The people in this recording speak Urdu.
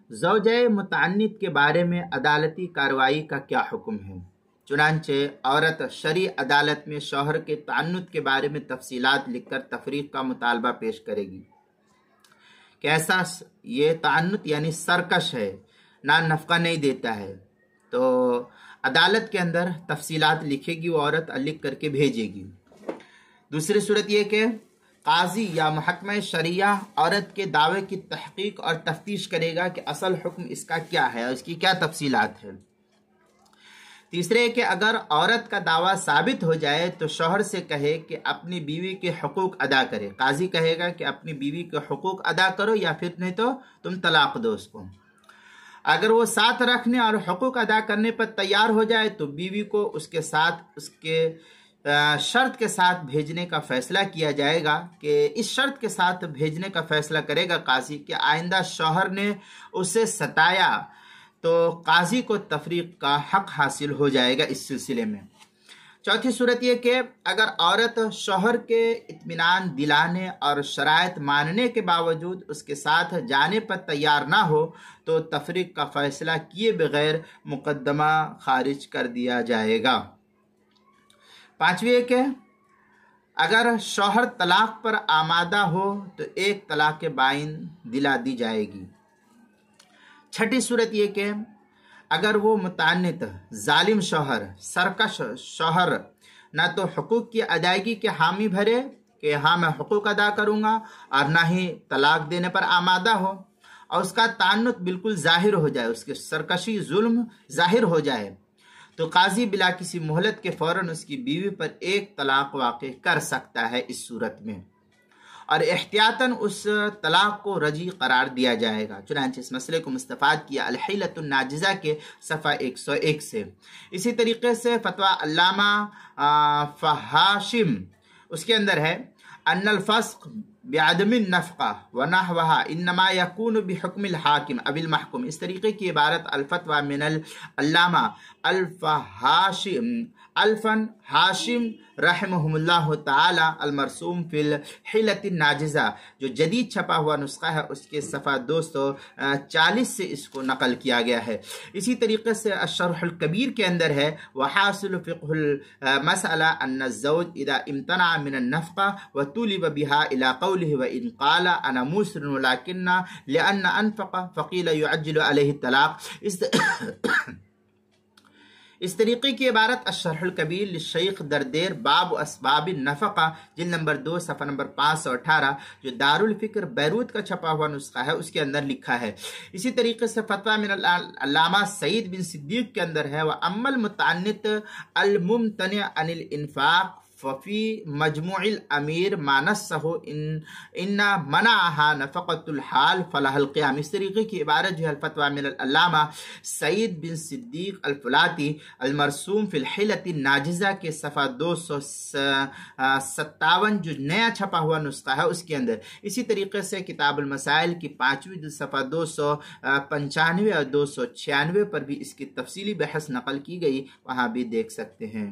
زوجہ متعنت کے بارے میں عدالتی کارروائی کا کیا حکم ہے؟ چنانچہ عورت شرعی عدالت میں شوہر کے تعنت کے بارے میں تفصیلات لکھ کر تفریق کا مطالبہ پیش کرے گی۔ کیسا یہ تعنت یعنی سرکش ہے، نہ نفقہ نہیں دیتا ہے، تو عدالت کے اندر تفصیلات لکھے گی وہ عورت، لکھ کر کے بھیجے گی۔ دوسری صورت یہ کہ قاضی یا محکمہ شریعہ عورت کے دعوے کی تحقیق اور تفتیش کرے گا کہ اصل حکم اس کا کیا ہے اور اس کی کیا تفصیلات ہیں۔ تیسرے کہ اگر عورت کا دعویٰ ثابت ہو جائے تو شوہر سے کہے کہ اپنی بیوی کے حقوق ادا کرے۔ قاضی کہے گا کہ اپنی بیوی کے حقوق ادا کرو یا پھر نہیں تو تم طلاق دو اس کو۔ اگر وہ ساتھ رکھنے اور حقوق ادا کرنے پر تیار ہو جائے تو بیوی کو اس کے ساتھ اس کے شرط کے ساتھ بھیجنے کا فیصلہ کیا جائے گا کہ اس شرط کے ساتھ بھیجنے کا فیصلہ کرے گا قاضی کہ آئندہ شوہر نے اسے ستایا تو قاضی کو تفریق کا حق حاصل ہو جائے گا اس سلسلے میں۔ چوتھی صورت یہ کہ اگر عورت شوہر کے اطمینان دلانے اور شرائط ماننے کے باوجود اس کے ساتھ جانے پر تیار نہ ہو تو تفریق کا فیصلہ کیے بغیر مقدمہ خارج کر دیا جائے گا۔ پانچویں یہ کہ اگر شوہر طلاق پر آمادہ ہو تو ایک طلاق بائن دلا دی جائے گی۔ چھٹی صورت یہ کہ اگر وہ متعنت، ظالم شوہر، سرکش شوہر نہ تو حقوق کی ادائیگی کے حامی بھرے کہ ہاں میں حقوق ادا کروں گا اور نہ ہی طلاق دینے پر آمادہ ہو، اور اس کا تعنت بالکل ظاہر ہو جائے، اس کے سرکشی ظلم ظاہر ہو جائے، تو قاضی بلا کسی مہلت کے فوراً اس کی بیوی پر ایک طلاق واقع کر سکتا ہے اس صورت میں، اور احتیاطاً اس طلاق کو رجعی قرار دیا جائے گا۔ چنانچہ اس مسئلے کو مستفاد کیا الحیلۃ الناجزہ کے صفحہ 101 سے۔ اسی طریقے سے فتویٰ علامہ فہاشم اس کے اندر ہے ان الفسق بعدم النفقہ ونحوها انما یکون بحکم الحاکم اب المحکوم، اس طریقے کی عبارت الفتویٰ من العلامہ الفن ہاشم رحمہم اللہ تعالی المرسوم فی الحیلۃ الناجزہ، جو جدید چھپا ہوا نسخہ ہے اس کے صفحہ 240 سے اس کو نقل کیا گیا ہے۔ اسی طریقے سے الشرح الکبیر کے اندر ہے وحاصل فقہ المسئلہ ان الزوج اذا امتنع من النفقہ وطولب بها الى قوله وان قال انا موسر ولكن لان انفق فقیل يعجل علیہ الطلاق۔ اس طریقے کی عبارت الشرح الکبیر للشیخ دردیر باب اسباب النفقہ جلد نمبر 2 صفحہ نمبر 518 جو دارالفکر بیروت کا چھپا ہوا نسخہ ہے اس کے اندر لکھا ہے۔ اسی طریقے سے فتویٰ من علامہ سعید بن صدیق کے اندر ہے وَأَمَّا الْمُتَعَنِّتُ الْمُمْتَنِعُ عَنِ الْإِنفَاقِ ففی مجموع الامیر ما نصہ ان منعها نفقۃ الحال فلح القیام۔ اس طریقے کی عبارت جو ہے الفتویٰ من العلامہ سعید بن صدیق الفلاتی المرسوم فی الحیلۃ الناجزہ کے صفحہ 257 جو نیا چھپا ہوا نسخہ ہے اس کے اندر۔ اسی طریقے سے کتاب المسائل کی 5ویں جلد صفحہ 295 اور 296 پر بھی اس کی تفصیلی بحث نقل کی گئی، وہاں بھی دیکھ سکتے ہیں۔